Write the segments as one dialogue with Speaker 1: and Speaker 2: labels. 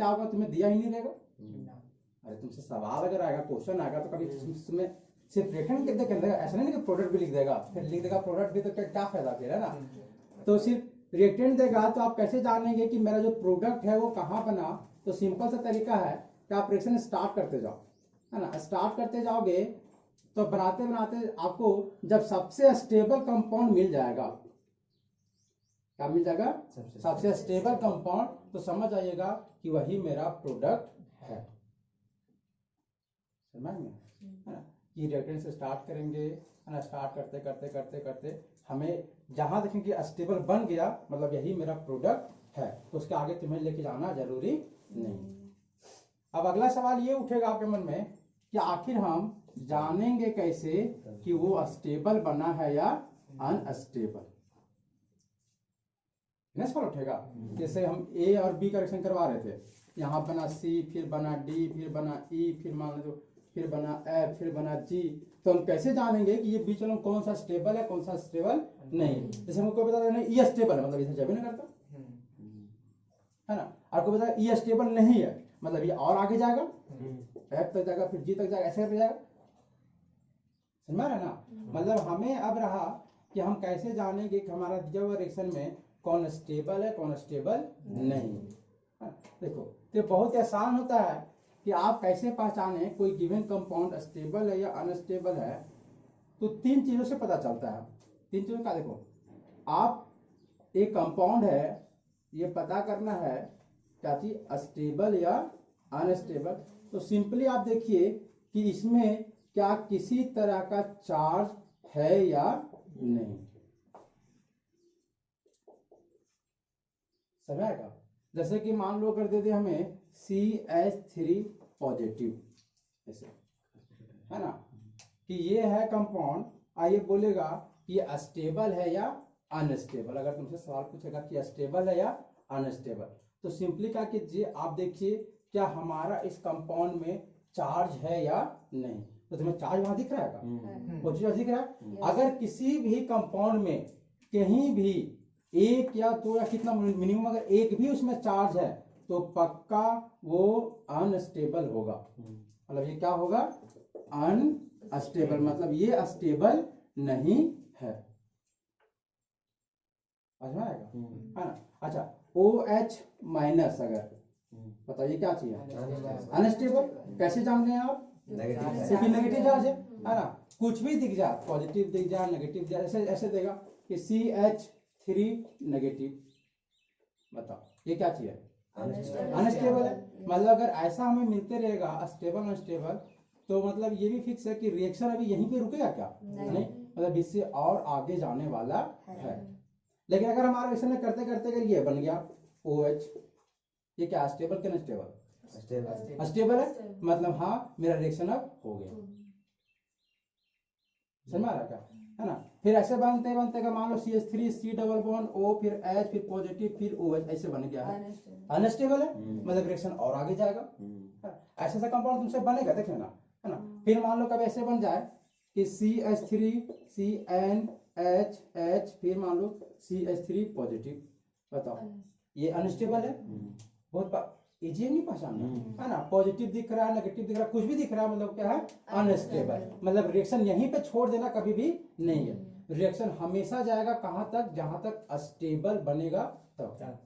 Speaker 1: क्या होगा, तुम्हें दिया ही नहीं रहेगा। अरे तुमसे सवाल अगर आएगा, क्वेश्चन आएगा तो कभी तुम्हें सिर्फ रिएक्टेंट लिख देगा, ऐसा नहीं कि प्रोडक्ट भी लिख देगा, फिर लिख देगा प्रोडक्ट भी, तो क्या फायदा फिर, है ना। तो सिर्फ रिएक्टेंट देगा तो आप कैसे जानेंगे कि मेरा जो प्रोडक्ट है वो कहाँ बना। तो सिंपल सा तरीका है कि आप रिएक्शन स्टार्ट करते जाओ, है ना। स्टार्ट करते जाओगे तो बनाते बनाते आपको जब सबसे स्टेबल कंपाउंड मिल जाएगा, क्या मिल जाएगा, सबसे स्टेबल कंपाउंड, तो समझ आइएगा कि वही मेरा प्रोडक्ट है। समझ में, है ना। कि रिएक्टेंट से स्टार्ट करेंगे, है ना। स्टार्ट करते करते करते करते हमें जहां देखेंगे स्टेबल बन गया, मतलब यही मेरा प्रोडक्ट है, तो उसके आगे तुम्हें लेके जाना जरूरी नहीं। अब अगला सवाल ये उठेगा आपके मन में कि आखिर हम जानेंगे कैसे कि वो स्टेबल बना है या अनस्टेबल। सवाल उठेगा, जैसे हम ए और बी का रिएक्शन करवा रहे थे, यहाँ बना सी, फिर बना डी, फिर बना ई, फिर मान लो फिर बना एफ, फिर बना जी, तो हम कैसे जानेंगे कि ये बीच में कौन सा स्टेबल है कौन सा स्टेबल नहीं। जैसे हमको बता देना ये स्टेबल है, मतलब इसे जब नहीं करता, है ना। आपको बता ये स्टेबल नहीं है, मतलब ये और आगे जाएगा, एफ तक जाएगा, फिर जी तक जाएगा, ऐसे करके जाएगा। समझ रहे ना। मतलब हमें अब रहा कि हम कैसे जानेंगे कि हमारा दिया हुआ रिएक्शन में कौन स्टेबल है कौन स्टेबल नहीं। देखो तो बहुत आसान होता है कि आप कैसे पहचाने कोई गिवन कंपाउंड स्टेबल है या अनस्टेबल है। तो तीन चीजों से पता चलता है। तीन चीजों का, देखो आप एक कंपाउंड है, ये पता करना है क्या चीज स्टेबल या अनस्टेबल। तो सिंपली आप देखिए कि इसमें क्या किसी तरह का चार्ज है या नहीं। समझ आएगा। जैसे कि मान लो कर दे दे हमें CH3 पॉजिटिव, ऐसे, है ना, कि ये है कंपाउंड। आइए बोलेगा कि ये स्टेबल है या अनस्टेबल। अगर तुमसे सवाल पूछेगा कि स्टेबल है या अनस्टेबल, तो सिंपली क्या कीजिए, आप देखिए क्या हमारा इस कंपाउंड में चार्ज है या नहीं। तो तुम्हें चार्ज वहां दिख रहा है, पॉजिटिव दिख रहा है। अगर किसी भी कंपाउंड में कहीं भी एक या दो या कितना मिनिमम अगर एक भी उसमें चार्ज है तो पक्का वो अनस्टेबल होगा। मतलब ये क्या होगा, अनस्टेबल, मतलब ये स्टेबल नहीं है। समझ आएगा, है ना। अच्छा OH माइनस अगर, बताइए क्या चाहिए, अनस्टेबल। कैसे जानते हैं आप, क्योंकि नेगेटिव चार्ज है ना। कुछ भी दिख जाए, पॉजिटिव दिख जाए नेगेटिव दिख जाए, ऐसे ऐसे देगा कि CH3 नेगेटिव, बताओ ये क्या चाहिए, अनस्टेबल है। मतलब अगर ऐसा हमें मिलते रहेगा स्टेबल अनस्टेबल, तो मतलब ये भी फिक्स है कि रिएक्शन अभी यहीं पे रुकेगा क्या, नहीं, मतलब इससे और आगे जाने वाला है। लेकिन अगर हमारा रिएक्शन करते करते अगर ये बन गया OH, ये क्या स्टेबल के अनस्टेबल, स्टेबल है, मतलब हाँ मेरा रिएक्शन अब हो गया। समझ आ रहा क्या, है ना। फिर ऐसे बनते बनते का मान लो CH3 C double bond O, फिर H, फिर पॉजिटिव, फिर OH, ऐसे बन गया है, अनस्टेबल है, मतलब रिएक्शन और आगे जाएगा। ऐसा सा कंपाउंड तुमसे बनेगा, देख लेना, है ना। फिर मान लो कभी ऐसे बन जाए कि CH3 CnH, फिर मान लो CH3 पॉजिटिव, बताओ ये अनस्टेबल है। बहुत इजी नहीं पहचानना, है ना। पॉजिटिव दिख रहा है नेगेटिव दिख रहा है कुछ भी दिख रहा है, मतलब क्या है, अनस्टेबल। मतलब रिएक्शन यहीं पे छोड़ देना कभी भी नहीं है, रिएक्शन हमेशा जाएगा कहां तक, जहां तक स्टेबल बनेगा तब।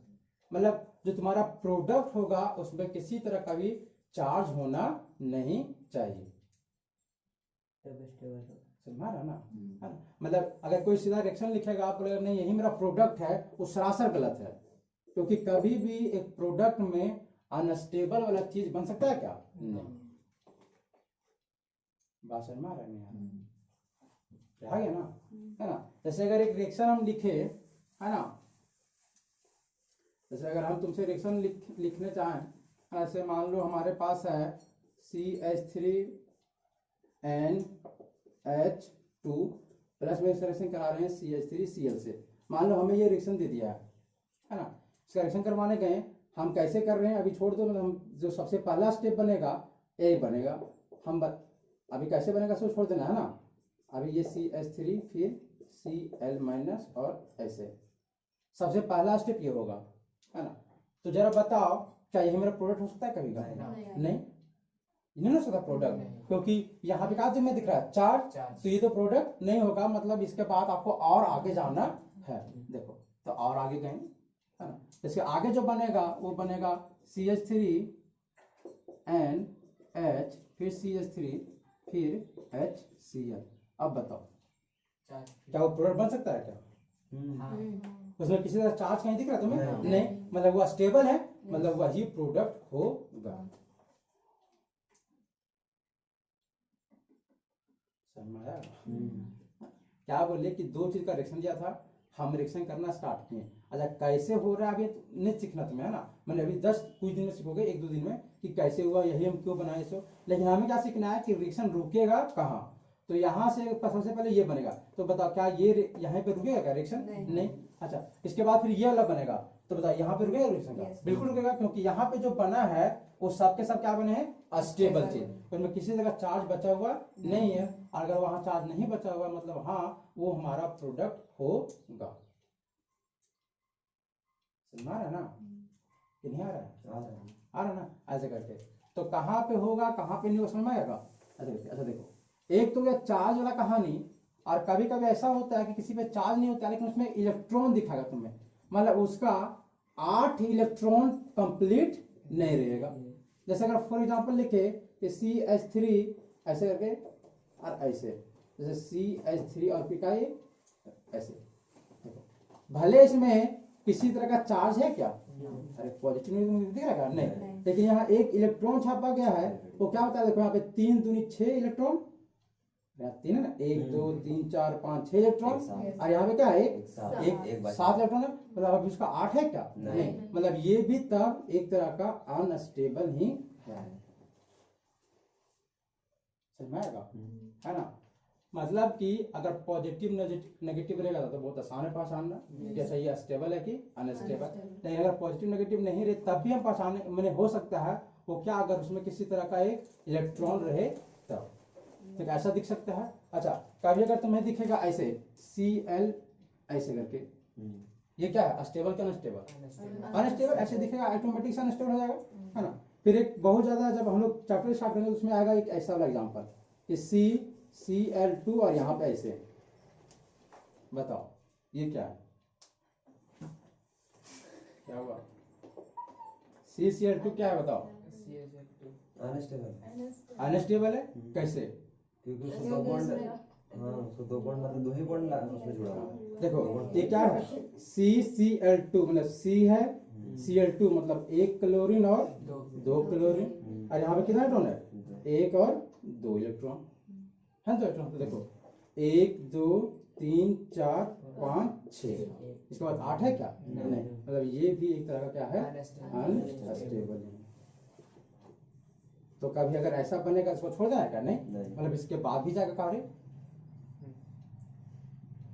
Speaker 1: मतलब जो तुम्हारा प्रोडक्ट होगा उसमें किसी तरह का भी चार्ज होना नहीं चाहिए। समझा रहा ना, मतलब अगर कोई सीधा रिएक्शन लिखेगा आप बोलेगा नहीं यही मेरा प्रोडक्ट है, वो सरासर गलत है। क्योंकि कभी भी एक प्रोडक्ट में अनस्टेबल वाला चीज बन सकता है क्या, नहीं। बात समझ में आ रहा है ना, है ना। जैसे अगर एक रिएक्शन हम लिखे, है ना, जैसे अगर हम तुमसे रिएक्शन लिखने चाहें, ऐसे मान लो हमारे पास है CH3NH2 प्लस में रिएक्शन करा रहे हैं CH3Cl से। मान लो हमें ये रिएक्शन दे दिया है ना। इसका रिएक्शन करवाने गए, हम कैसे कर रहे हैं अभी छोड़ दो, हम जो सबसे पहला स्टेप बनेगा ए बनेगा, हम अभी कैसे बनेगा सो छोड़ देना, है ना। अभी ये CH3 फिर Cl माइनस और ऐसे सबसे पहला स्टेप ये होगा, है ना। तो जरा बताओ क्या यही मेरा प्रोडक्ट हो सकता है कभी का? नहीं, नहीं हो सकता प्रोडक्ट, क्योंकि यहाँ पे क्या तुम्हें दिख रहा है चार्ज, तो ये तो प्रोडक्ट नहीं होगा। मतलब इसके बाद आपको और आगे जाना है। देखो तो और आगे गए, है ना। इसके आगे जो बनेगा वो बनेगा CH3NH, फिर CH3, फिर HCl। अब बताओ क्या वो प्रोडक्ट बन सकता है क्या? उसमें किसी तरह चार्ज कहीं दिख रहा है तुम्हें? नहीं, मतलब वो स्टेबल है, मतलब वही प्रोडक्ट होगा। समझ आया? क्या बोले कि दो चीज का रिएक्शन दिया था, हम रिएक्शन करना स्टार्ट किए। अच्छा कैसे हो रहा है अभी नहीं सीखना तुम्हें, है ना। मैंने अभी 10 कुछ दिन में सीखोगे, 1-2 दिन में कि कैसे हुआ, यही हम क्यों बनाए इसको। लेकिन हमें क्या सीखना है कि रिएक्शन रुकेगा कहाँ। तो यहाँ से सबसे पहले ये बनेगा, तो बताओ क्या ये यहाँ पे रुकेगा क्या रिएक्शन? नहीं। अच्छा इसके बाद फिर ये वाला बनेगा, तो बताओ यहाँ पे रुकेगा रिएक्शन का? बिल्कुल रुकेगा, क्योंकि यहाँ पे जो बना है वो सबके सब क्या बने हैं? अस्टेबल चीज। उसमें किसी जगह चार्ज बचा हुआ नहीं है। अगर वहां चार्ज नहीं बचा हुआ मतलब हाँ वो हमारा प्रोडक्ट होगा। समझ आ रहा है ना कि नहीं आ रहा है? आ रहा है ना। ऐसे करके तो कहाँ पे होगा कहाँ पे नहीं होगा, समझ में आएगा। अच्छा देखो, एक तो यह चार्ज वाला कहानी, और कभी कभी ऐसा होता है कि किसी पे चार्ज नहीं होता लेकिन उसमें इलेक्ट्रॉन दिखाएगा तुम्हें, मतलब उसका 8 इलेक्ट्रॉन कंप्लीट नहीं रहेगा। जैसे अगर फॉर एग्जांपल लिखे कि CH3 ऐसे करके और ऐसे, जैसे CH3 और पी का ये ऐसे, देखो भले इसमें किसी तरह का चार्ज है क्या? अरे पॉजिटिव दिख रहा है नहीं, लेकिन यहाँ एक इलेक्ट्रॉन छापा गया है, तो क्या होता है देखो यहाँ पे 3 दूनी 6 इलेक्ट्रॉन, 3 है ना, 1 2 3 4 5 6 इलेक्ट्रॉन, और यहाँ पे क्या है एक 7 इलेक्ट्रॉन है। मतलब अभी उसका 8 है क्या? नहीं। मतलब ये भी तब एक तरह का अनस्टेबल ही है। समझ में आएगा, है ना। मतलब कि अगर पॉजिटिव नेगेटिव रहेगा तो बहुत आसान है पहचानना, जैसे ये स्टेबल है कि अनस्टेबल। लेकिन अगर पॉजिटिव नेगेटिव नहीं रहे तब भी हम पहचाने मैंने हो सकता है वो क्या, अगर उसमें किसी तरह का एक इलेक्ट्रॉन रहे तब, तो ऐसा दिख सकता है। अच्छा कभी अगर तुम्हें दिखेगा ऐसे Cl ऐसे करके, ये क्या है? स्टेबल क्या अनस्टेबल? अनस्टेबल। ऐसे दिखेगा ऑटोमेटिक से अनस्टेबल हो जाएगा, है ना। फिर एक बहुत ज्यादा जब हम लोग चैप्टर स्टार्ट करेंगे उसमें आएगा एक ऐसा वाला एग्जांपल कि CL2 और यहाँ पे ऐसे, बताओ ये क्या है? क्या हुआ? CCl2 क्या है बताओ? अनस्टेबल है। कैसे?
Speaker 2: क्योंकि उसमें दो बॉन्ड, हाँ उसमें दो बॉन्ड मतलब दो ही बॉन्ड उसमें जुड़ा हुआ है।
Speaker 1: देखो ये क्या है? CCl2 मतलब C है, Cl2 मतलब 1 क्लोरीन और 2 क्लोरीन, और यहाँ पे कितना इलेक्ट्रॉन है? 1 और 2 इलेक्ट्रॉन है। तो इलेक्ट्रॉन तो देखो 1 2 3 4 5 6, इसके बाद 8 है क्या? नहीं। मतलब ये भी एक तरह का क्या है? अनस्टेबल है। तो कभी अगर ऐसा बनेगा इसको छोड़ देना क्या? नहीं, मतलब इसके बाद भी जाकर कार्य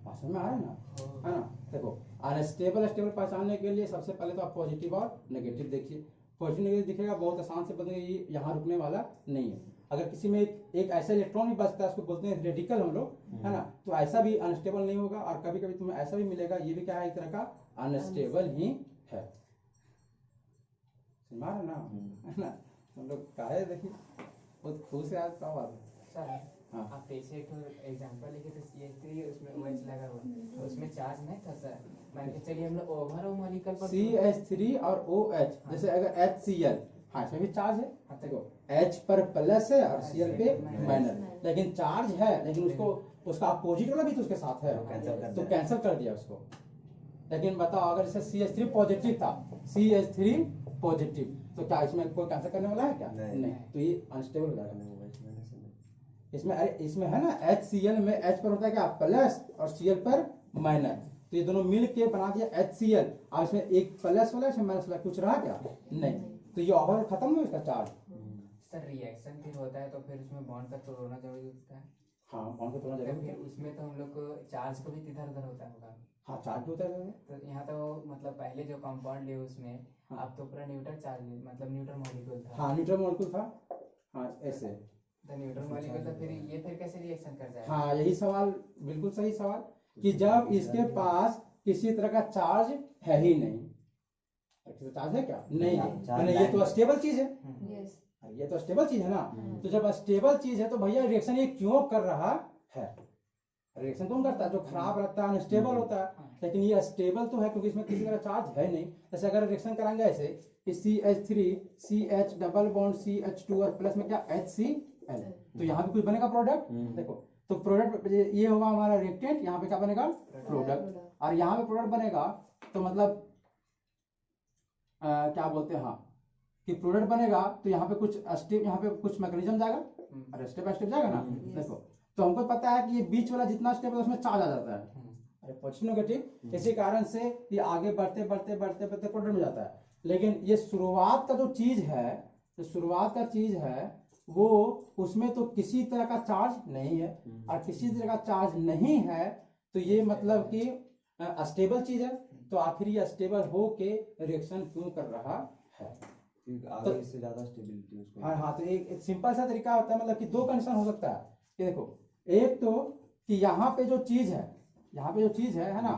Speaker 1: भाषण में आ रहा है ना, है ना। देखो अनस्टेबल स्टेबल पहचानने के लिए सबसे पहले तो आप पॉजिटिव और नेगेटिव देखिए। पॉजिटिव नेगेटिव दिखेगा बहुत आसान से बनेगा, ये यहाँ रुकने वाला नहीं है। अगर किसी में एक ऐसा इलेक्ट्रॉन भी बचता है उसको बोलते हैं रेडिकल हम लोग, है ना, तो ऐसा भी अनस्टेबल नहीं होगा। और कभी कभी तुम्हें ऐसा भी मिलेगा, ये भी क्या है? एक तरह का अनस्टेबल ही है। समझ रहे ना, है ना। हम लोग काहे देखिए बहुत खुश है आज का बात
Speaker 3: सर। हाँ आप पीछे एक एग्जांपल लिखे थे CH3 उसमें OH लगा हुआ, तो उसमें चार्ज नहीं था सर। मान के चलिए हम लोग ओवर और मॉलिक्यूल पर
Speaker 1: CH3 और OH, जैसे अगर HCl, हाँ इसमें भी चार्ज है। देखो H पर प्लस है और Cl पे माइनस, लेकिन चार्ज है, लेकिन उसको उसका अपोजिट वाला भी तो उसके साथ है, तो कैंसिल कर दिया उसको। लेकिन बताओ अगर जैसे CH3 पॉजिटिव था, CH3 पॉजिटिव, तो क्या इसमें कोई कैंसिल करने वाला है क्या? नहीं। तो ये अनस्टेबल हो जाएगा। इसमें इसमें है ना HCl में H पर होता है क्या? प्लस, और Cl पर माइनस, तो ये दोनों मिल के बना दिया HCl। और इसमें एक प्लस वाला इसमें माइनस वाला, कुछ रहा क्या? नहीं। तो ये ओवर खत्म हुआ इसका चार्ज।
Speaker 3: सर रिएक्शन फिर होता है तो फिर उसमें बॉन्ड का तोड़ना जरूरी होता है।
Speaker 1: हाँ बॉन्ड को तोड़ना जरूरी
Speaker 3: फिर
Speaker 1: है।
Speaker 3: उसमें तो हम लोग को चार्ज को भी इधर उधर होता होगा।
Speaker 1: हाँ चार्ज होता है।
Speaker 3: तो यहाँ तो मतलब पहले जो कंपाउंड लिए उसमें अब तो पूरा न्यूट्रल चार्ज मतलब न्यूट्रल मॉलिक्यूल था।
Speaker 1: हाँ न्यूट्रल मॉलिक्यूल था, हाँ ऐसे
Speaker 3: तो न्यूट्रल मॉलिक्यूल तो फिर कैसे रिएक्शन कर जाएगा?
Speaker 1: हाँ यही सवाल, बिल्कुल सही सवाल, कि जब इसके पास किसी तरह का चार्ज है ही नहीं, इलेक्ट्रिक चार्ज है क्या? नहीं है।
Speaker 2: चार्ज
Speaker 1: मैंने ये तो स्टेबल चीज है,
Speaker 4: यस
Speaker 1: ये तो स्टेबल चीज है ना।
Speaker 2: हम्म।
Speaker 1: तो जब स्टेबल चीज है तो भैया रिएक्शन ये क्यों कर रहा है? रिएक्शन कौन करता है? जो खराब रहता है अनस्टेबल होता है, लेकिन ये स्टेबल तो है क्योंकि इसमें किसी तरह चार्ज है नहीं। जैसे अगर रिएक्शन कराएंगे ऐसे कि CH3 CH double bond CH2 और प्लस में क्या HCl, तो यहाँ पे कुछ बनेगा प्रोडक्ट। देखो तो प्रोडक्ट ये होगा हमारा रिएक्टेंट, यहाँ पे क्या बनेगा? प्रोडक्ट। और यहाँ पे प्रोडक्ट बनेगा तो मतलब क्या बोलते हैं, हाँ कि प्रोडक्ट बनेगा तो यहाँ पे कुछ स्टेप, यहाँ पे कुछ मैकेनिज्म जाएगा, अरे स्टेप बाय स्टेप जाएगा ना। देखो तो हमको पता है कि ये बीच वाला जितना स्टेप है उसमें चार्ज आ जाता है, अरे पॉजिटिव नेगेटिव, इसी कारण से ये आगे बढ़ते बढ़ते बढ़ते बढ़ते प्रोडक्ट में जाता है। लेकिन ये शुरुआत का जो चीज है, जो शुरुआत का चीज है वो उसमें तो किसी तरह का चार्ज नहीं है, और किसी तरह का चार्ज नहीं है तो ये मतलब कि अस्टेबल चीज है। तो आखिर ये स्टेबल हो के रिएक्शन क्यों कर रहा है?
Speaker 2: आगे इससे ज्यादा स्टेबिलिटी उसको।
Speaker 1: हाँ हाँ, तो एक सिंपल सा तरीका होता है, मतलब कि दो कंडीशन हो सकता है कि देखो, एक तो कि यहाँ पे जो चीज है, यहाँ पे जो चीज है ना,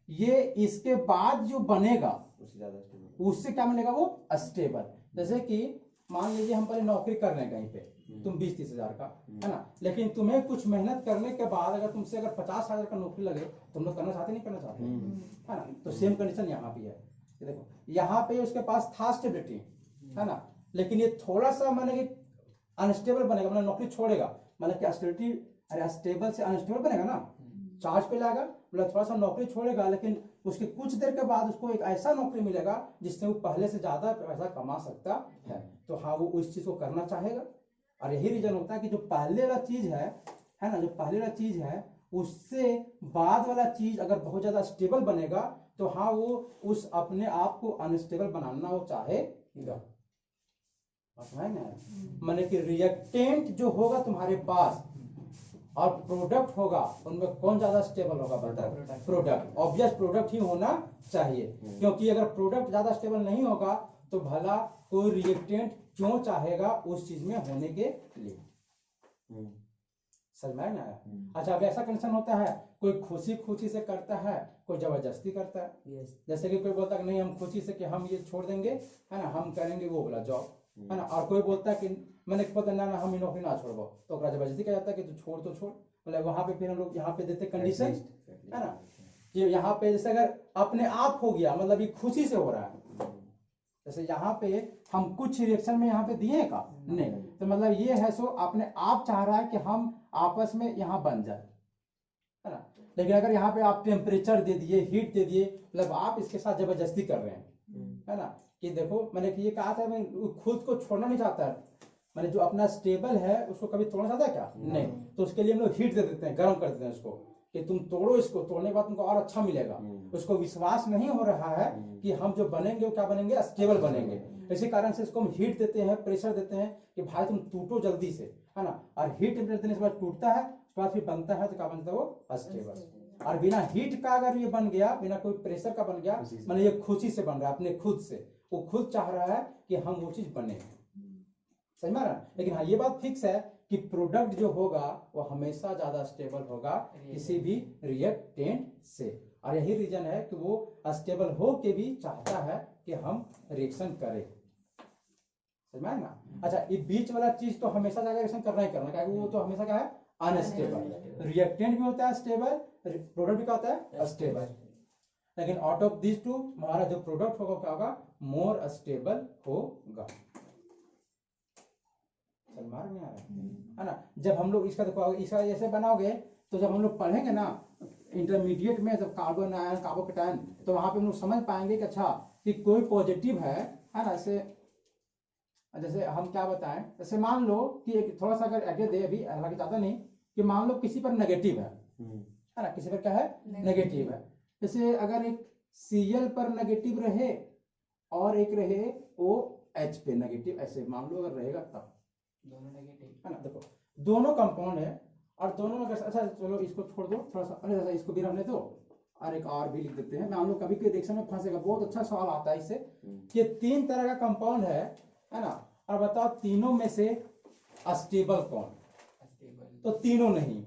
Speaker 1: ये इसके बाद जो बनेगा
Speaker 2: उससे ज्यादा स्टेबिलिटी,
Speaker 1: उससे क्या बनेगा? वो अस्टेबल। जैसे कि मान लीजिए हम पहले नौकरी कर रहे हैं कहीं पे, तुम 20-30 हजार का है ना, लेकिन तुम्हें कुछ मेहनत करने के बाद अगर तुमसे अगर 50 हजार का नौकरी लगे, तुम लोग करना चाहते नहीं करना चाहते है ना? तो सेम कंडीशन यहाँ पे है। ये देखो यहाँ पे उसके पास था स्टेबिलिटी है ना, लेकिन ये थोड़ा सा माने कि अनस्टेबल बनेगा, मतलब नौकरी छोड़ेगा, मतलब कि स्टेबिलिटी, अरे स्टेबल से अनस्टेबल बनेगा ना, चार्ज पे लाएगा, मतलब थोड़ा सा नौकरी छोड़ेगा, लेकिन उसके कुछ देर के बाद उसको एक ऐसा नौकरी मिलेगा जिससे वो पहले से ज्यादा पैसा कमा सकता है। तो हाँ वो उस चीज को करना चाहेगा, और यही रीजन होता है कि जो पहले वाला चीज है ना, जो पहले वाला चीज है उससे बाद वाला चीज अगर बहुत ज्यादा स्टेबल बनेगा तो हाँ वो उस अपने आप को अनस्टेबल बनाना वो चाहेगा। समझ ना? माने कि रिएक्टेंट जो होगा तुम्हारे पास और प्रोडक्ट होगा, उनमें कौन ज्यादा स्टेबल होगा? बताओ। प्रोडक्ट, ऑब्वियस प्रोडक्ट ही होना चाहिए, क्योंकि अगर प्रोडक्ट ज्यादा स्टेबल नहीं होगा तो भला कोई रिएक्टेंट क्यों चाहेगा उस चीज में होने के लिए? समझ में आया? अच्छा, अब ऐसा कंडीशन होता है, कोई खुशी खुशी से करता है, कोई जबरदस्ती करता है। जैसे कि कोई बोलता है कि नहीं हम खुशी से कि हम ये छोड़ देंगे है ना, हम करेंगे वो वाला जॉब है ना, और कोई बोलता है कि मैंने पता ना हम ये नौकरी ना छोड़ो, तो जबरदस्ती कहा जाता है कि तू छोड़ तो छोड़। मतलब वहां पे फिर हम लोग यहाँ पे देते कंडीशन है ना, कि यहाँ पे जैसे अगर अपने आप हो गया, मतलब ये खुशी से हो रहा है, जैसे यहाँ पे हम कुछ रिएक्शन में यहाँ पे दिए का नहीं, तो मतलब ये है सो अपने आप चाह रहा है कि हम आपस में यहाँ बन जाए है ना। लेकिन अगर यहाँ पे आप टेम्परेचर दे दिए, हीट दे दिए, मतलब आप इसके साथ जबरदस्ती कर रहे हैं है ना, कि देखो मैंने ये कहा था मैं खुद को छोड़ना नहीं चाहता है, मैंने जो अपना स्टेबल है उसको कभी तोड़ना चाहता है क्या? नहीं। तो उसके लिए हम लोग हीट दे देते हैं, गर्म कर देते हैं उसको, कि तुम तोड़ो इसको, तोड़ने के बाद तुमको और अच्छा मिलेगा। उसको विश्वास नहीं हो रहा है कि हम जो बनेंगे वो क्या बनेंगे? स्टेबल बनेंगे। इसी कारण से इसको हम हीट देते हैं, प्रेशर देते हैं कि भाई तुम टूटो जल्दी से है ना, और हीट देने के बाद टूटता है, उसके बाद फिर बनता है, तो क्या बनता है? वो स्टेबल। और बिना हीट का अगर ये बन गया, बिना कोई प्रेशर का बन गया, मैंने ये खुशी से बन रहा है, अपने खुद से, वो खुद चाह रहा है कि हम वो चीज बने। समझ में आ रहा है? लेकिन हाँ ये बात फिक्स है कि प्रोडक्ट जो होगा वो हमेशा ज्यादा स्टेबल होगा किसी भी रिएक्टेंट से, और यही रीजन है कि वो स्टेबल हो के भी चाहता है कि हम रिएक्शन करें। समझ में आया ना? अच्छा, ये बीच वाला चीज तो हमेशा ज्यादा रिएक्शन करना ही करना, क्योंकि वो तो हमेशा क्या है? अनस्टेबल। रिएक्टेंट भी होता है स्टेबल, प्रोडक्ट भी क्या होता है? स्टेबल। लेकिन आउट ऑफ दिस टू हमारा जो प्रोडक्ट होगा क्या होगा? मोर स्टेबल होगा। मार में आ रहा है ना? जब हम लोग इसका देखो, इसका ऐसे बनाओगे तो जब हम लोग पढ़ेंगे ना इंटरमीडिएट में, जब कार्बन आयन कार्बोकेटायन, तो वहां पे हम लोग समझ पाएंगे कि अच्छा कि कोई पॉजिटिव है ना, ऐसे जैसे हम क्या बताएं, जैसे मान लो कि एक थोड़ा सा अगर आगे दे, अभी हालांकि ज्यादा नहीं, कि मान लो किसी पर नेगेटिव है ना, किसी पर क्या है? नेगेटिव है। जैसे अगर एक Cl पर नेगेटिव रहे और एक रहे OH पे नेगेटिव, ऐसे मान लो अगर रहेगा तब
Speaker 3: दोनों नेगेटिव
Speaker 1: है ना। देखो दोनों कंपाउंड है और दोनों में अच्छा चलो इसको छोड़ दो थोड़ा सा, अरे इसको भी रहने दो, और एक और भी लिख देते हैं, मान लो कभी कोई रिएक्शन में फंसेगा। बहुत अच्छा सवाल आता है इससे कि 3 तरह का कंपाउंड है ना, और बताओ तीनों में से स्टेबल कौन?
Speaker 3: स्टेबल
Speaker 1: तो तीनों नहीं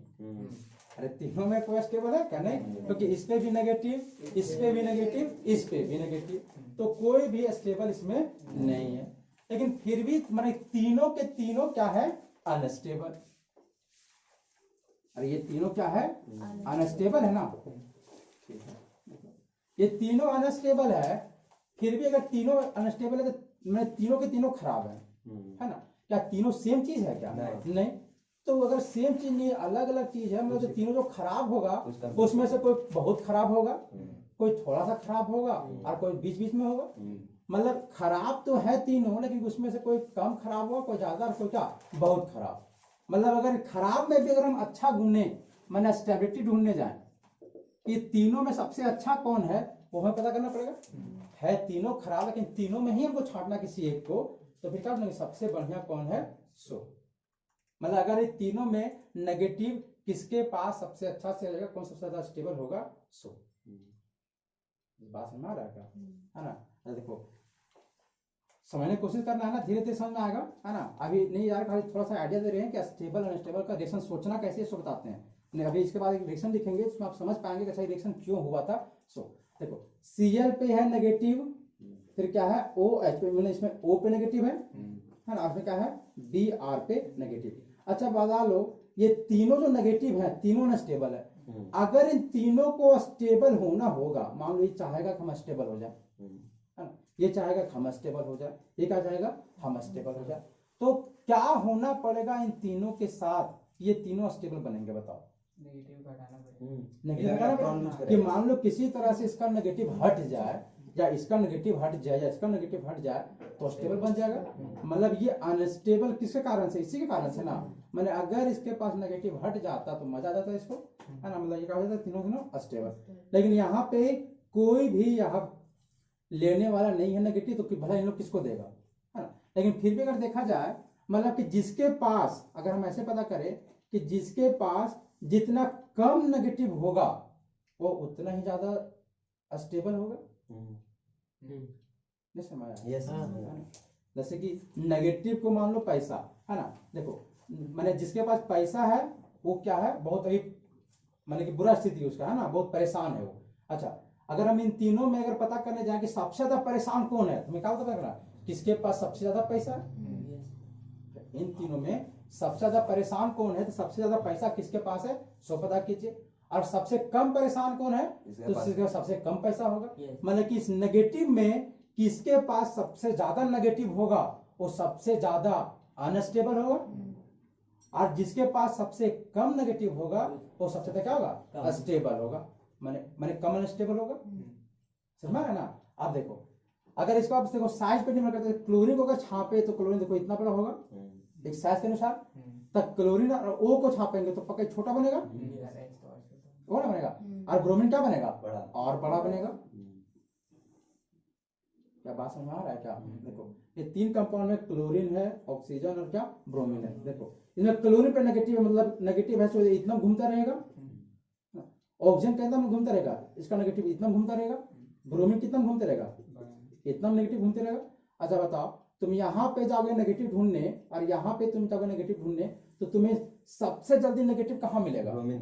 Speaker 1: अरे तीनों में कोई स्टेबल है क्या? नहीं, क्योंकि इस पे भी नेगेटिव, इस पे भी नेगेटिव, इस पे भी नेगेटिव, तो कोई भी स्टेबल इसमें नहीं है। लेकिन फिर भी माने तीनों के तीनों क्या है? अनस्टेबल। अरे ये तीनों क्या है? अनस्टेबल है ना। ठीक है, ये तीनों अनस्टेबल है, फिर भी अगर तीनों अनस्टेबल है तो मैं तीनों के तीनों खराब है ना। क्या तीनों सेम चीज है क्या? नहीं। तो अगर सेम चीज नहीं, अलग अलग चीज है, मतलब जो तीनों जो खराब होगा उसमें से कोई बहुत खराब होगा, कोई थोड़ा सा खराब होगा, और कोई बीच बीच में होगा। मतलब खराब तो है तीनों, लेकिन उसमें से कोई कम खराब होगा, कोई ज्यादा, और कोई क्या बहुत खराब। मतलब अगर खराब में भी अगर हम अच्छा ढूंढने, मैंने स्टेबिलिटी ढूंढने जाए कि तीनों में सबसे अच्छा कौन है, वो हमें पता करना पड़ेगा। है तीनों खराब, लेकिन तीनों में ही हमको छांटना किसी एक को, तो फिर क्या ढूंढेंगे? सबसे बढ़िया कौन है, सो। मतलब अगर ये तीनों में नेगेटिव किसके पास सबसे अच्छा चलेगा, कौन सबसे ज्यादा स्टेबल होगा, सो। बात समझ में आ रहा है क्या? है ना। तो देखो समझने की कोशिश करना है ना, धीरे धीरे समझ में आएगा, है ना। अभी नहीं यार, खाली थोड़ा सा आइडिया दे रहे हैं कि स्टेबल अनस्टेबल का रिएक्शन सोचना कैसे, इसको बताते हैं। नहीं, अभी इसके बाद एक रिएक्शन लिखेंगे, इसमें आप समझ पाएंगे कि अच्छा रिएक्शन क्यों हुआ था। सो देखो Cl पे है नेगेटिव, फिर क्या है OH पे, मैंने इसमें O पे नेगेटिव है ना। इसमें क्या है Br पे नेगेटिव। अच्छा बता लो, ये तीनों जो नेगेटिव है तीनों अनस्टेबल है। अगर इन तीनों को स्टेबल होना होगा, मान लो ये चाहेगा कि हम स्टेबल हो जाए, है ना, ये चाहेगा कि हम स्टेबल हो जाए, ये क्या चाहेगा, हम स्टेबल हो जाए, तो क्या होना पड़ेगा इन तीनों के साथ, ये तीनों स्टेबल बनेंगे? बताओ।
Speaker 3: नेगेटिव को हटाना पड़ेगा।
Speaker 1: नेगेटिव हटाना कि मान लो किसी तरह से इसका नेगेटिव हट जाए, या इसका नेगेटिव हट जाए, या इसका नेगेटिव हट जाए, तो स्टेबल बन जाएगा। मतलब ये अनस्टेबल किसके कारण से? इसी के कारण से ना। मैंने अगर इसके पास नेगेटिव हट जाता तो मजा आ जाता इसको, है ना। मतलब ये क्या हो जाता, तीनों तीनों स्टेबल। लेकिन यहाँ पे कोई भी यहाँ लेने वाला नहीं है नेगेटिव, तो भला इन लोग किसको देगा, है ना। लेकिन फिर भी अगर देखा जाए, मतलब कि जिसके पास, अगर हम ऐसे पता करें कि जिसके पास जितना कम नेगेटिव होगा वो उतना ही ज्यादा स्टेबल होगा। नहीं समझ आया?
Speaker 2: यस।
Speaker 1: जैसे कि नेगेटिव को मान लो पैसा, है ना। देखो मैंने जिसके पास पैसा है वो क्या है, बहुत ही माने कि बुरा स्थिति है उसका, है ना, बहुत परेशान है वो। अच्छा अगर हम इन तीनों में अगर पता करने जाए कि सबसे ज्यादा परेशान कौन है, तुम्हें क्या पता करना, किसके पास सबसे ज्यादा पैसा है। इन तीनों में सबसे ज्यादा परेशान कौन है, तो सबसे ज्यादा पैसा किसके पास है, सो पता कीजिए। और सबसे कम परेशान कौन है, तो जिसके पास सबसे कम पैसा होगा। मतलब कि इस नेगेटिव में किसके पास सबसे ज्यादा नेगेटिव होगा वो सबसे ज्यादा अनस्टेबल होगा, और जिसके पास सबसे कम नेगेटिव होगा वो सबसे ज्यादा क्या होगा, स्टेबल होगा। माने कम अनस्टेबल होगा। समझ में आ रहा है ना। आप देखो अगर इसको आप देखो साइज पे निर्भर करता है, क्लोरीन को अगर छापे तो क्लोरीन देखो इतना बड़ा होगा एक साइज के अनुसार, तब क्लोरीन और O को छापेंगे तो पक्का छोटा बनेगा, वो ना बनेगा। और ब्रोमीन क्या बनेगा,
Speaker 2: बड़ा।
Speaker 1: और बड़ा बनेगा। क्या बात समझ में आ रहा है क्या? देखो ये तीन कंपाउंड में क्लोरीन है, ऑक्सीजन और क्या ब्रोमीन है। देखो इसमें क्लोरीन पे नेगेटिव है, मतलब नेगेटिव है तो इतना घूमता रहेगा, ऑक्सीजन के अंदर में घूमता रहेगा, इसका नेगेटिव इतना घूमता रहेगा, ब्रोमीन कितना घूमते रहेगा, इतना नेगेटिव घूमते रहेगा। अच्छा बताओ तुम यहाँ पे जाओगे नेगेटिव ढूंढने और यहाँ पे तुम जाओगे नेगेटिव ढूंढने, तो तुम्हें सबसे जल्दी नेगेटिव कहाँ मिलेगा,
Speaker 3: ब्रोमीन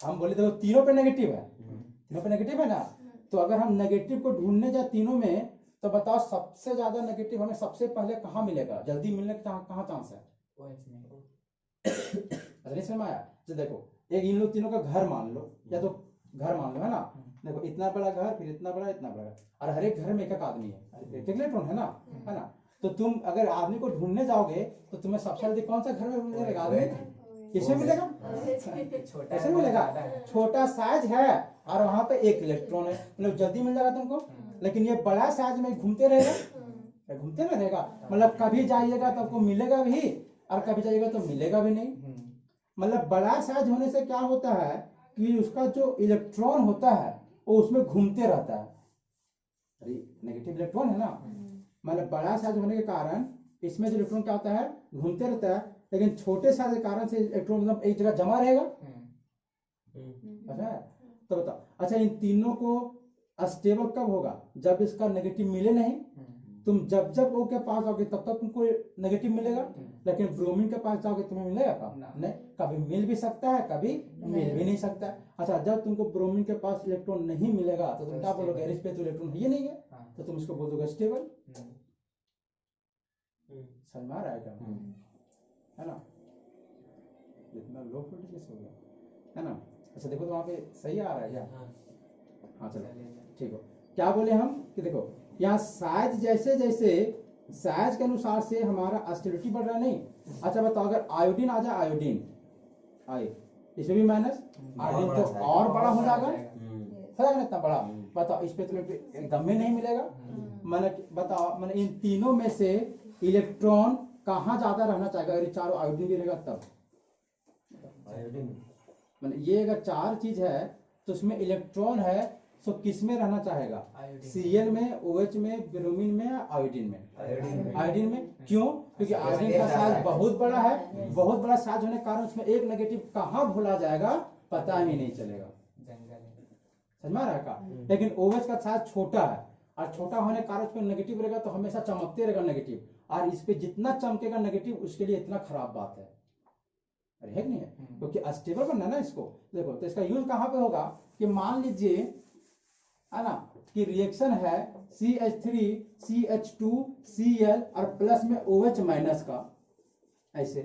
Speaker 1: हम बोले देखो तीनों पे नेगेटिव है, तीनों पे नेगेटिव है ना। तो अगर हम नेगेटिव को ढूंढने जाए तीनों में, तो बताओ सबसे ज्यादा नेगेटिव हमें सबसे पहले कहाँ मिलेगा, जल्दी मिलने का कहाँ चांस है। अच्छा नहीं समझ में आया। तो देखो एक इन लोग तीनों का घर मान लो, या तो घर मान लो, है ना। देखो इतना बड़ा घर, फिर इतना बड़ा, इतना बड़ा, और हर एक घर में एक आदमी है, एक इलेक्ट्रॉन है ना। तो तुम अगर आदमी को ढूंढने जाओगे तो तुम्हें सबसे जल्दी कौन सा घर में मिलेगा आदमी, किसमें मिलेगा, ऐसे मिलेगा, छोटा साइज है और वहां पे एक इलेक्ट्रॉन है, मतलब जल्दी मिल जाएगा तुमको। लेकिन ये बड़ा साइज में घूमते रहेगा, घूमते ना रहेगा, मतलब कभी जाइएगा तो आपको मिलेगा भी और कभी जाइएगा तो मिलेगा भी नहीं। मतलब बड़ा साइज होने से क्या होता है कि उसका जो इलेक्ट्रॉन होता है वो उसमें घूमते रहता है, नेगेटिव इलेक्ट्रॉन है ना। मतलब बड़ा साइज होने के कारण इसमें जो इलेक्ट्रॉन क्या होता है, घूमते रहता है। लेकिन छोटे साइज के कारण से इलेक्ट्रॉन मतलब एक जगह जमा रहेगा। अच्छा तो बताओ, अच्छा इन तीनों को स्टेबल कब होगा, जब इसका नेगेटिव मिले नहीं, तुम जब जब O के पास जाओगे तब तक तुमको नेगेटिव मिलेगा, लेकिन ब्रोमीन के पास जाओगे तुम्हें मिलेगा का नहीं, कभी मिल भी सकता है, कभी मिल भी नहीं सकता है। अच्छा, जब तुमको ब्रोमीन के पास इलेक्ट्रॉन नहीं मिलेगा तो तुम क्या बोलोगे, अरे इस पे तो इलेक्ट्रॉन है नहीं है, तो तुम इसको बोल दोगे स्टेबल। समझ में आ रहा है क्या, है ना, इतना लो वोल्टेज हो गया, है ना। अच्छा देखो तो वहाँ पे सही आ रहा है क्या, हाँ चलो ठीक हो। क्या बोले हम कि देखो यहाँ साइज जैसे जैसे साइज के अनुसार से हमारा स्टेबिलिटी बढ़ रहा है नहीं। अच्छा बताओ, अगर आयोडीन आ जाए, आयोडीन आए इसमें भी माइनस, आयोडीन तो और बड़ा हो जाएगा, है ना, इतना बड़ा। बताओ इस पे तुम्हें एकदम में नहीं मिलेगा। मैंने बताओ, मैंने इन तीनों में से इलेक्ट्रॉन कहाँ ज्यादा रहना चाहेगा, अगर चारों आयोडीन भी रहेगा तब, मैंने ये अगर चार चीज है तो उसमें इलेक्ट्रॉन है तो किस में रहना चाहेगा, Cl में, OH में, ब्रोमीन में, आयोडीन में, आयोडीन में। क्यों, क्योंकि आयोडीन का साइज बहुत बड़ा है, बहुत बड़ा साइज होने के कारण उसमें एक नेगेटिव कहाँ भूला जाएगा पता ही नहीं चलेगा, समझ में आ रहा है का। लेकिन OH का साइज छोटा है और छोटा होने के कारण उसमें नेगेटिव रहेगा तो हमेशा चमकते रहेगा नेगेटिव, और इस पे जितना चमकेगा नेगेटिव उसके लिए इतना खराब बात है, अरे है कि नहीं है, क्योंकि अस्टेबल बनना ना इसको। देखो तो इसका यूज कहाँ पे होगा कि मान लीजिए, है ना, कि रिएक्शन है CH3 CH2 Cl और प्लस में OH माइनस का, ऐसे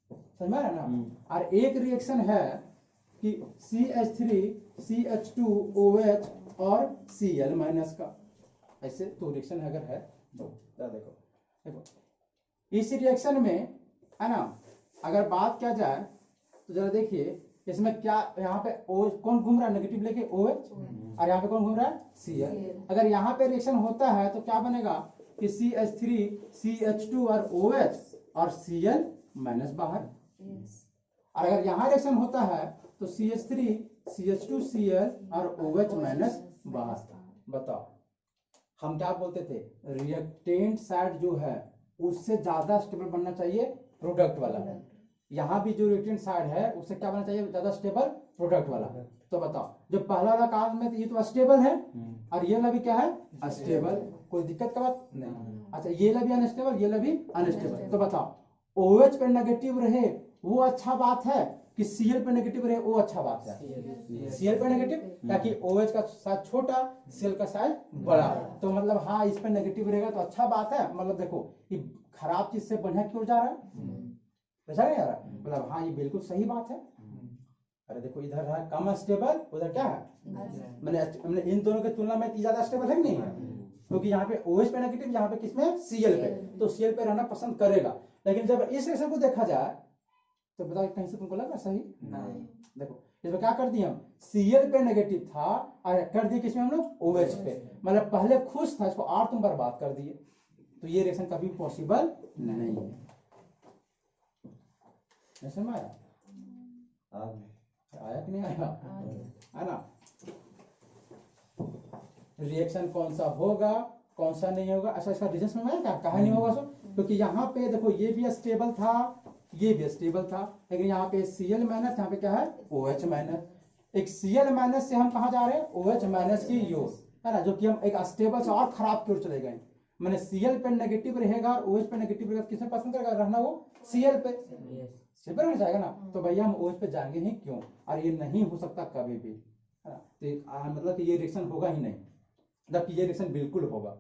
Speaker 1: समझ में आ रहा है ना। और एक रिएक्शन है कि CH3 CH2 OH और Cl माइनस का, ऐसे तो रिएक्शन अगर है तो देखो देखो इस रिएक्शन में, है ना, अगर बात किया जाए तो जरा देखिए इसमें क्या, यहाँ पे OH कौन घूम रहा है नेगेटिव लेके, OH, और यहाँ पे कौन घूम रहा है, Cl। अगर यहाँ पे रिएक्शन होता है तो क्या बनेगा कि CH3 CH2 और OH और Cl माइनस बाहर, और अगर यहाँ रिएक्शन होता है तो CH3 CH2 Cl और OH माइनस बाहर। बताओ हम क्या बोलते थे, रिएक्टेंट साइड जो है उससे ज्यादा स्टेबल बनना चाहिए प्रोडक्ट वाला, यहाँ भी जो रिएक्टेंट साइड है उससे क्या बनना चाहिए, ज्यादा स्टेबल प्रोडक्ट वाला। तो बताओ जो पहला वाला काम में ये तो अस्टेबल है और ये वाला भी क्या है, अस्टेबल, कोई दिक्कत का बात नहीं। अच्छा ये वाला भी अनस्टेबल, ये वाला भी अनस्टेबल, तो बताओ OH पे नेगेटिव रहे वो अच्छा बात है कि Cl पे नेगेटिव रहे वो अच्छा बात है, Cl पे नेगेटिव, ताकि OH का साइज छोटा Cl का साइज बड़ा, तो मतलब हाँ इस पे नेगेटिव रहेगा तो अच्छा बात है। मतलब देखो ये खराब चीज से बढ़िया क्यों जा रहा है, ऐसा नहीं आ रहा, मतलब हाँ ये बिल्कुल सही बात है। अरे देखो इधर है कम स्टेबल, उधर क्या है, मैंने इन दोनों की तुलना में ज्यादा स्टेबल है कि नहीं है, क्योंकि यहाँ पे OH पे नेगेटिव, यहाँ पे किसमें Cl पे, तो Cl पे रहना पसंद करेगा। लेकिन जब इस रिएक्शन को देखा जाए तो बताओ कहीं से तुमको लग रहा सही नहीं। देखो इसमें क्या कर दिए हम, Cl पे नेगेटिव था और कर दिए किसमें हम लोग, OH पे, मतलब पहले खुश था इसको और तुम बर्बाद कर दिए, तो ये रिएक्शन कभी पॉसिबल नहीं है। ऐसे में आया कि नहीं आया, है ना। रिएक्शन कौन सा होगा कौन सा नहीं होगा, अच्छा इसका रीजन समझ में क्या, कहा नहीं होगा सो, क्योंकि यहाँ पे देखो ये भी स्टेबल था ये भी स्टेबल था, लेकिन यहाँ पे Cl माइनस, यहाँ पे क्या है OH माइनस। एक Cl माइनस से हम कहाँ जा रहे हैं, OH माइनस की यूज, है ना, जो कि हम एक स्टेबल से और खराब की ओर चले गए। मैंने Cl पे नेगेटिव रहेगा और OH पे नेगेटिव रहेगा, किसमें पसंद करेगा रहना, वो Cl पे, सिंपल हो जाएगा ना। तो भैया हम OH पे जाएंगे ही क्यों, और ये नहीं हो सकता कभी भी, है ना। तो मतलब कि ये रिएक्शन होगा ही नहीं, मतलब कि ये रिएक्शन बिल्कुल होगा,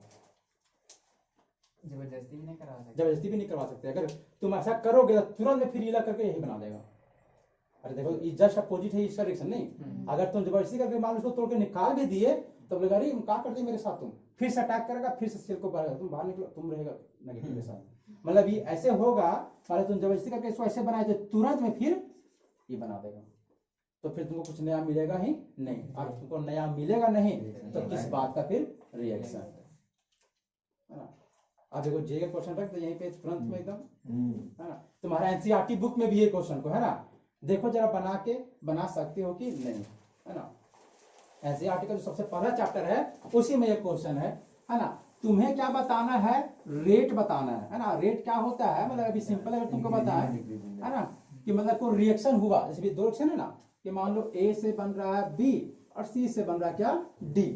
Speaker 3: जबरदस्ती भी नहीं करवा सकते,
Speaker 1: जबरदस्ती भी नहीं करवा सकते। अगर तुम ऐसा करोगे तो तुरंत फिर ईला करके यही बना देगा। अरे देखो ये जस्ट अपोजिट है इसका रिएक्शन नहीं, अगर तुम जबरदस्ती करके मान लो उसको तोड़ के निकाल भी दिए तो बोलेगा अरे क्या कर दिए मेरे साथ, तुम फिर से अटैक करेगा, फिर से सेल को बाहर, तुम बाहर निकलो, तुम रहेगा नेगेटिव के साथ। मतलब ये ऐसे होगा, पहले तुम जबरदस्ती करके इसको ऐसे बनाए थे, तुरंत में फिर ये बना देगा, तो फिर तुमको कुछ नया मिलेगा ही नहीं, और तुमको नया मिलेगा नहीं तो किस बात का फिर रिएक्शन, है ना। आप देखो जे का क्वेश्चन रख दो यहीं पे तुरंत में एकदम, है ना। तुम्हारा एनसीईआरटी बुक में भी ये क्वेश्चन को, है ना, देखो जरा बना के बना सकते हो कि नहीं, है ना। एनसीईआरटी का जो सबसे पहला चैप्टर है उसी में ये क्वेश्चन है ना। तुम्हें क्या बताना है, रेट बताना है ना। रेट क्या होता है, मतलब अभी सिंपल अगर तुमको बताया है ना कि मतलब कोई रिएक्शन हुआ, जैसे दो रिएक्शन है ना, कि मान लो A से बन रहा है B और C से बन रहा है क्या D,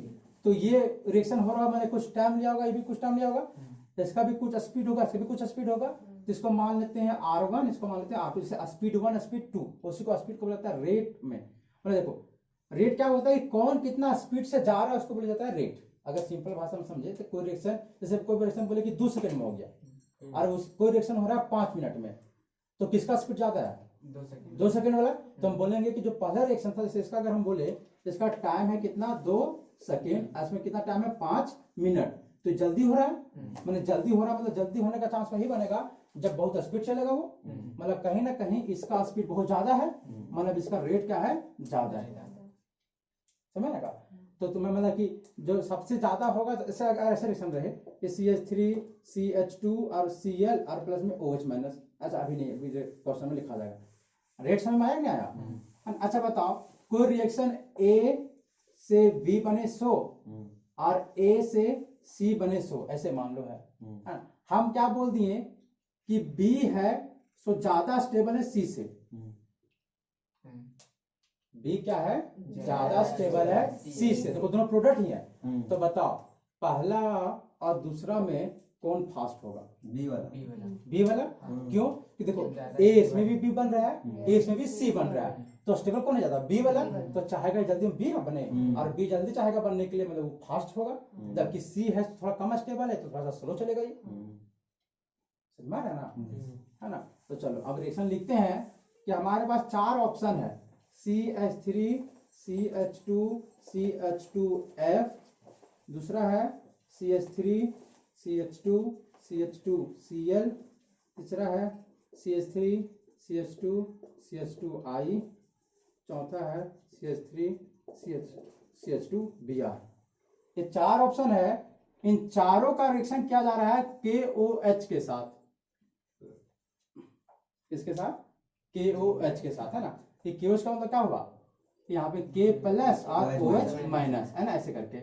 Speaker 1: तो ये रिएक्शन हो रहा है, मैंने कुछ टाइम लिया होगा, ये भी कुछ टाइम लिया होगा, इसका भी कुछ स्पीड होगा, इसका भी कुछ स्पीड होगा। तो इसको मान लेते हैं R1, इसको मान लेते हैं R2। जैसे स्पीड 1 स्पीड 2, उसी को स्पीड को बोला जाता है रेट में। मतलब देखो रेट क्या होता है कि कौन कितना स्पीड से जा रहा है उसको बोला जाता है रेट। अगर सिंपल भाषा में समझे तो कोई रिएक्शन, जैसे कोई रिएक्शन बोले कि 2 सेकंड में हो गया और कोई रिएक्शन हो रहा है 5 मिनट में, तो किसका स्पीड ज्यादा है?
Speaker 3: 2
Speaker 1: सेकंड वाला। तो हम बोलेंगे कि जो पहला रिएक्शन था, जैसे इसका अगर हम बोले तो इसका टाइम है कितना 2 सेकंड, इसमें कितना टाइम है 5 मिनट। तो जल्दी हो रहा है, मतलब जल्दी हो रहा है, मतलब जल्दी होने का चांस वही बनेगा जब बहुत स्पीड चलेगा वो, मतलब कहीं ना कहीं इसका स्पीड बहुत ज्यादा है, मतलब इसका रेट क्या है? ज्यादा है। समझ आएगा? तो तुम्हें मतलब कि जो सबसे ज्यादा होगा, ऐसा ऐसा रिएक्शन रहे कि CH3 CH2 और Cl और प्लस में OH माइनस, अच्छा अभी नहीं, अभी क्वेश्चन में लिखा जाएगा। रेट समझ में आया नहीं आया? अच्छा बताओ, कोई रिएक्शन A से B बने 100 और A से C बने 100, ऐसे मान लो है। हम क्या बोल दिए कि B है सो ज्यादा स्टेबल है C से। B क्या है? ज्यादा स्टेबल है C से। देखो दोनों प्रोडक्ट ही है, तो बताओ पहला और दूसरा में कौन फास्ट होगा?
Speaker 2: बी वाला।
Speaker 1: बी वाला। क्यों? कि देखो A इसमें भी B बन रहा है, A इसमें भी C बन रहा है, तो स्टेबल कौन है ज्यादा? बी वाला। तो चाहेगा जल्दी में बी ना बने, और बी जल्दी चाहेगा बनने के लिए, मतलब वो फास्ट होगा। जबकि सी है थोड़ा कम स्टेबल है, तो थोड़ा सा स्लो चलेगा ये। समझ में आ रहा है ना? है ना? तो चलो अब रिएक्शन लिखते हैं कि हमारे पास 4 ऑप्शन है, CH3 CH2 CH2F, दूसरा है CH3 CH2 CH2Cl, तीसरा है CH3 CH2 CH2I, चौथा है CH3 CH2Br। ये 4 ऑप्शन है, इन चारों का रिएक्शन किया जा रहा है KOH के साथ। किसके साथ? KOH के साथ, है ना? ये KOH का मतलब क्या हुआ? यहाँ पे K प्लस और OH माइनस, है ना, ऐसे करके।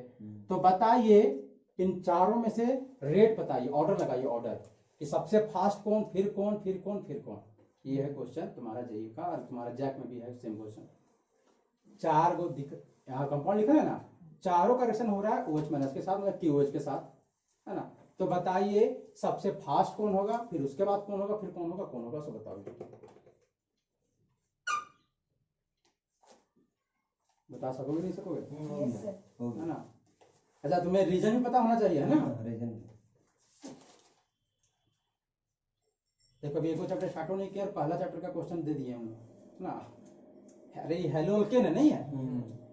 Speaker 1: तो बताइए इन चारों में से रेट बताइए, ऑर्डर लगाइए, ऑर्डर कि सबसे फास्ट कौन, फिर कौन, फिर कौन, फिर कौन। ये है क्वेश्चन तुम्हारा जेई का, और तुम्हारा जैक में भी है सेम क्वेश्चन। 4 गो यहाँ कंपाउंड लिखा है ना, चारों का रिएक्शन हो रहा है OH माइनस के साथ, मतलब KOH के साथ, है ना? तो बताइए सबसे फास्ट कौन होगा, फिर उसके बाद कौन होगा, फिर कौन होगा, कौन होगा, सो बताओ। बता सकोगे नहीं सकोगे? है ना? अच्छा तुम्हें रीजन भी पता होना चाहिए, है ना?
Speaker 2: रीजन।
Speaker 1: देखो अभी एक चैप्टर स्टार्ट नहीं किया और पहला चैप्टर का क्वेश्चन दे दिए हमने, है ना? अरे हेलो अल्केन है, नहीं है?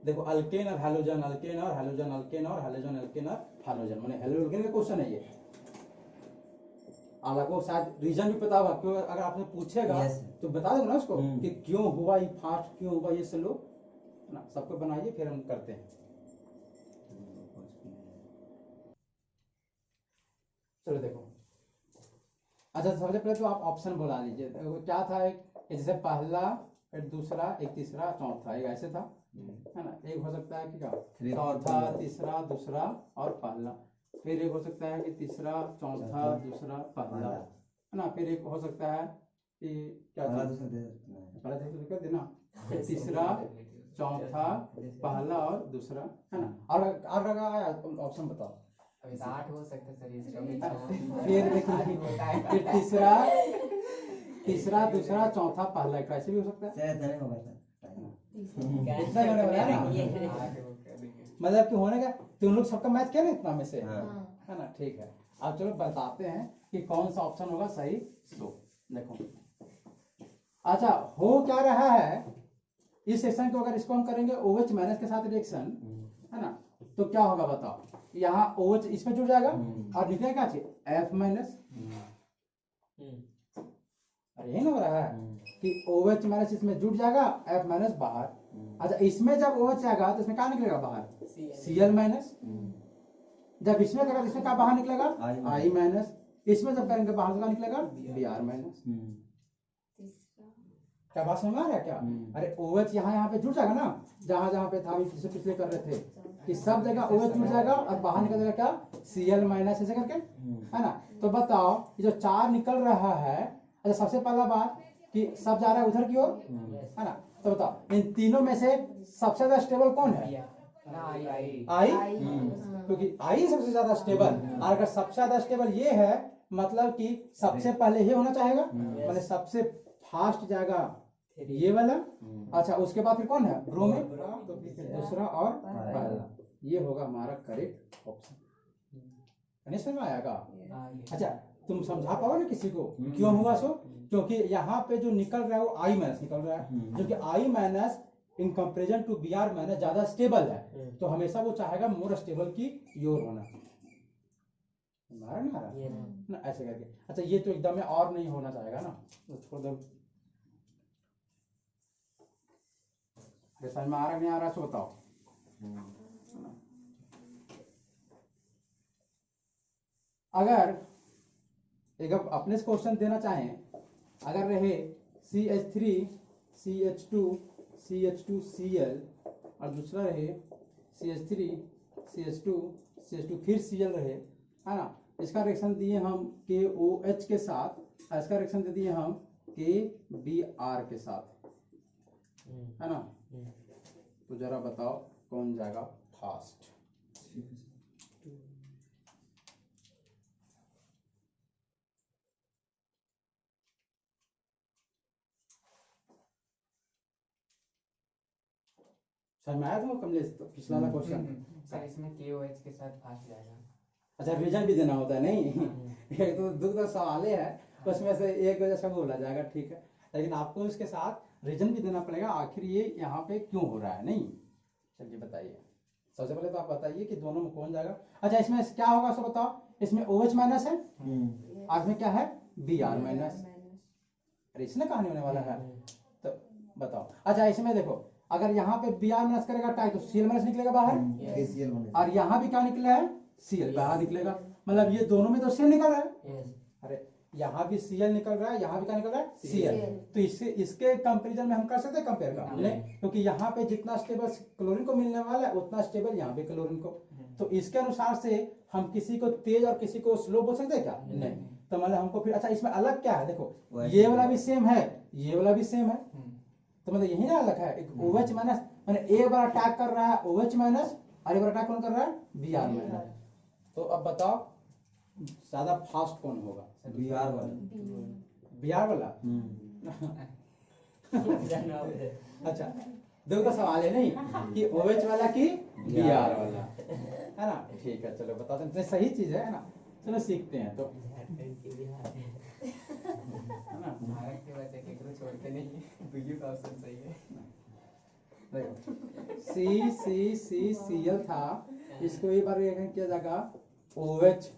Speaker 1: देखो अल्केन और हैलोजन, अल्केन और हैलोजन, अल्केन और हैलोजन, अल्केन और हैलोजन, माने हेलो अल्केन का क्वेश्चन है ये। आपको शायद रीजन भी पता होगा, क्यों अगर आपने पूछेगा तो बता दो ना उसको कि क्यों हुआ ये फास्ट, क्यों हुआ ये स्लो, है ना? सबको बनाइए फिर हम करते हैं। चलो देखो, अच्छा सबसे पहले तो आप ऑप्शन बोला लीजिए, क्या था? एक जैसे पहला, फिर दूसरा, एक तीसरा, चौथा, एक ऐसे था, है ना? एक हो सकता है कि क्या चौथा, तीसरा, दूसरा और पहला। फिर एक हो सकता है कि तीसरा, चौथा, दूसरा, पहला, है ना? फिर एक हो सकता है कि क्या था? पहला दूसरा कर देना, फिर तीसरा, चौथा, पहला और दूसरा, है ना? और आया ऑप्शन बताओ।
Speaker 3: अभी 8 हो सकते सर, इसका भी
Speaker 1: फिर देखिए, फिर तीसरा, दूसरा, चौथा, पहला, कैसे भी हो सकता है। इतना होने वाला है ना, मतलब कि होने का तुम लोग सबका मैच क्या ना इतना में से, है ना? ठीक है, अब चलो बताते हैं कि कौन सा ऑप्शन होगा सही। सो देखो, अच्छा हो क्या रहा है इस सेक्शन को, अगर इसको हम करेंगे OH माइनस के साथ रिएक्शन, है ना? तो क्या होगा बताओ, यहाँ OH इसमें जुड़ जाएगा और निकलेगा क्या चीज? F minus. अरे यही ना हो रहा है कि OH माइनस इसमें जुड़ जाएगा, F माइनस बाहर। अच्छा इसमें जब OH जाएगा तो इसमें क्या निकलेगा बाहर? Cl minus. जब इसमें करेगा तो इसमें क्या बाहर निकलेगा? I minus. इसमें जब करेंगे बाहर से क्या निकलेगा? Br minus. क्या बात समझ में आ रहा है क्या? अरे OH यहाँ पे जुड़ जाएगा ना, जहां जहां पे था पिछले कर रहे थे कि सब जगह OH जुड़ जाएगा और बाहर निकल जाएगा क्या? Cl माइनस, ऐसे करके, है ना? तो बताओ ये जो 4 निकल रहा है, अच्छा सबसे पहला बात कि सब जा रहा है उधर की ओर, है ना? तो बताओ इन तीनों में से सबसे ज्यादा स्टेबल कौन है?
Speaker 3: ना आई
Speaker 1: आई,
Speaker 4: हाँ।
Speaker 1: क्योंकि आई सबसे ज्यादा स्टेबल, और अगर सबसे ज्यादा स्टेबल ये है मतलब कि सबसे पहले ये होना चाहेगा, मतलब सबसे फास्ट जाएगा ये वाला। अच्छा उसके बाद फिर कौन है ब्रोमीन, तो फिर दूसरा और पहला, ये होगा हमारा करेक्ट ऑप्शन। नहीं समझ में आएगा? अच्छा तुम समझा पाओ ना किसी को क्यों हुआ सो, क्योंकि यहाँ पे जो निकल रहा है वो आई माइनस निकल रहा है, जो कि I minus in comparison to B R minus ज्यादा स्टेबल है, तो हमेशा वो चाहेगा मोर स्टेबल की योर होना। ना ऐसे करके। अच्छा ये तो एकदम और नहीं होना चाहेगा ना, तो छोड़ दो। समझ में आ रहा नहीं आ रहा सो बताओ। अगर एक अपने से क्वेश्चन देना चाहें, अगर रहे CH3 CH2 CH2 Cl और दूसरा रहे CH3 CH2 CH2 फिर Cl रहे, है ना, इसका रिएक्शन दिए हम KOH के साथ, इसका रिएक्शन दे दिए हम KBr के साथ, है ना, तो जरा बताओ कौन जाएगा फास्ट। समझ में आया तुमको कमलेश तो पिछला वाला क्वेश्चन?
Speaker 3: सर इसमें KOH के साथ फास्ट जाएगा।
Speaker 1: अच्छा रीजन भी देना होता है नहीं एक तो दो सवाल है उसमें से एक वजह से बोला जाएगा, ठीक है, लेकिन आपको इसके साथ रीजन भी देना पड़ेगा आखिर ये यहाँ पे क्यों हो रहा है। नहीं चलिए बताइए, सबसे पहले तो आप बताइए कि दोनों में कौन जाएगा। अच्छा इसमें क्या होगा सो बताओ, इसमें OH माइनस है और इसमें क्या है Br माइनस, अरे इसमें कहानी होने वाला है तो बताओ। अच्छा इसमें देखो अगर यहाँ पे Br माइनस करेगा टाई तो Cl माइनस निकलेगा बाहर, और यहाँ भी क्या निकला है Cl बाहर निकलेगा, मतलब ये दोनों में तो Cl निकल रहा है। अरे यहाँ भी Cl निकल रहा है, यहाँ भी क्या निकल रहा है Cl, तो इसके कंपैरिजन में हम कर सकते हैं कंपेयर का नहीं, क्योंकि यहाँ पे जितना स्टेबल क्लोरीन को मिलने वाला है उतना स्टेबल यहाँ पे क्लोरीन को, तो इसके अनुसार से हम किसी को तेज और किसी को स्लो बोल सकते हैं क्या? नहीं। तो मतलब हमको फिर अच्छा इसमें अलग क्या है, देखो ये वाला भी सेम है, ये वाला भी सेम है, तो मतलब यही ना अलग है, एक OH माइनस मैंने ए वाला अटैक कर रहा है OH माइनस, और ये वाला अटैक कौन कर रहा है Br माइनस। तो अब बताओ ज्यादा फास्ट कौन होगा? Br वाला अच्छा दो का सवाल है नहीं कि OH वाला की Br वाला, है ना, ठीक है चलो बता दें, सही चीज है ना, चलो सीखते हैं तो, है ना,
Speaker 3: भारत के बच्चे केकरो छोड़ते नहीं है, दुइयो का ऑप्शन सही है।
Speaker 1: देखो Cl था, इसको एक बार रिएक्शन किया जाएगा OH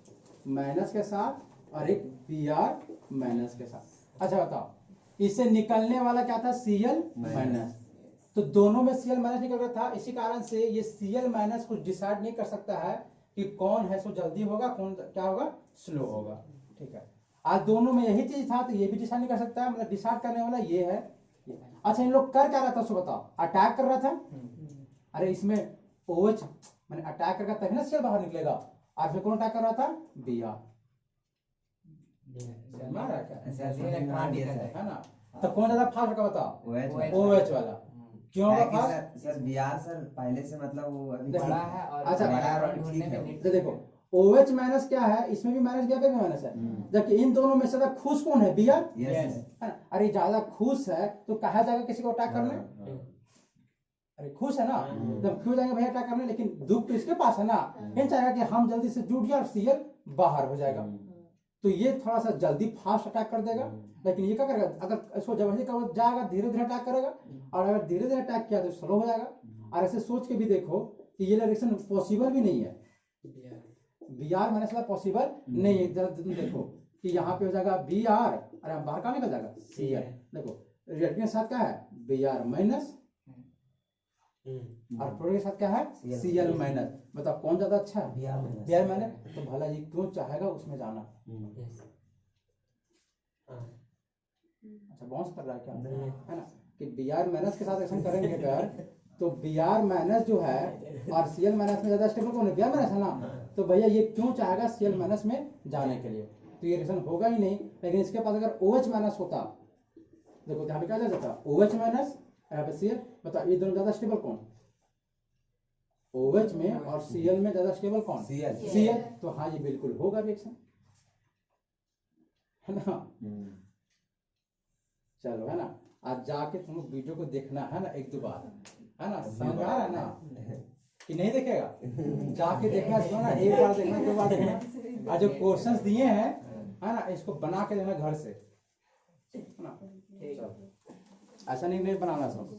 Speaker 1: माइनस के साथ और एक Br माइनस के साथ। अच्छा बताओ इससे निकलने वाला क्या था Cl माइनस, तो दोनों में Cl माइनस निकल रहा था, इसी कारण से ये Cl माइनस कुछ डिसाइड नहीं कर सकता है कि कौन है सो जल्दी होगा कौन क्या होगा स्लो होगा, ठीक है, आज दोनों में यही चीज था तो ये भी डिसाइड नहीं कर सकता है, मतलब डिसाइड करने वाला ये है। अच्छा इन लोग कर क्या रहा था सो बताओ, अटैक कर रहा था, अरे इसमें OH मैंने अटैक करके तभी ना Cl बाहर निकलेगा, और फिर कौन अटैक कर रहा था Br, है ना, तो कौन ज्यादा फास्ट होगा बताओ? OH वाला, क्यों होगा फास्ट?
Speaker 2: सर Br सर पहले से मतलब वो अभी
Speaker 3: बड़ा है और
Speaker 1: अच्छा,
Speaker 3: बड़ा
Speaker 2: बड़ा
Speaker 3: और
Speaker 2: और
Speaker 3: ढूंढने
Speaker 2: ठीक
Speaker 3: में
Speaker 2: है।
Speaker 3: लेट
Speaker 1: तो देखो OH माइनस क्या है, इसमें भी माइनस Br पे भी माइनस है, जबकि इन दोनों में से ज्यादा खुश कौन है? Br, है ना, अरे ज्यादा खुश है तो कहा जाएगा किसी को अटैक करने, अरे खुश है ना, जब क्यों जाएंगे भैया अटैक करने, लेकिन दुख तो इसके पास है ना, ये चाहेगा कि हम जल्दी से जुट जाए और Cl बाहर हो जाएगा, तो ये थोड़ा सा जल्दी फास्ट अटैक कर देगा, लेकिन ये क्या करेगा अगर इसको जबरदस्ती कर जाएगा धीरे धीरे अटैक करेगा, और अगर धीरे धीरे अटैक किया तो स्लो हो जाएगा। और ऐसे सोच के भी देखो कि ये रिएक्शन पॉसिबल भी नहीं है, Br माइनस वाला पॉसिबल नहीं है, जरा तुम देखो कि यहाँ पे हो जाएगा Br और बाहर कहाँ निकल जाएगा Cl, देखो रिएक्टेंट के साथ क्या है Br माइनस और प्रोडक्ट के साथ क्या है Cl माइनस, बताओ कौन ज्यादा अच्छा है? Br माइनस, तो भला ये क्यों चाहेगा उसमें जाना? अच्छा बाउंस कर रहा है क्या, है ना, कि Br माइनस के साथ रिएक्शन करेंगे अगर तो Br माइनस जो है और Cl माइनस में ज्यादा स्टेबल कौन है? Br माइनस है ना, तो भैया ये क्यों चाहेगा Cl माइनस में जाने के लिए, तो ये रिएक्शन होगा ही नहीं। लेकिन इसके पास अगर OH माइनस होता, देखो यहाँ पे क्या जाता OH माइनस यहाँ पे Cl, बताओ ये दोनों ज्यादा स्टेबल कौन? OH में और Cl में ज्यादा स्टेबल कौन?
Speaker 2: Cl।
Speaker 1: Cl। तो हाँ ये बिल्कुल होगा रिएक्शन, है ना। चलो, है ना। आज जाके तुम लोग वीडियो को देखना है ना, 1-2 बार, है ना। समझ में आ रहा है ना कि नहीं? देखेगा जाके देखना, सुनो ना, 1 बार देखना, 2 बार देखना। आज जो क्वेश्चंस दिए हैं, है ना, इसको बना के देना घर से, है ना। चलो, ऐसा नहीं बनाना सब।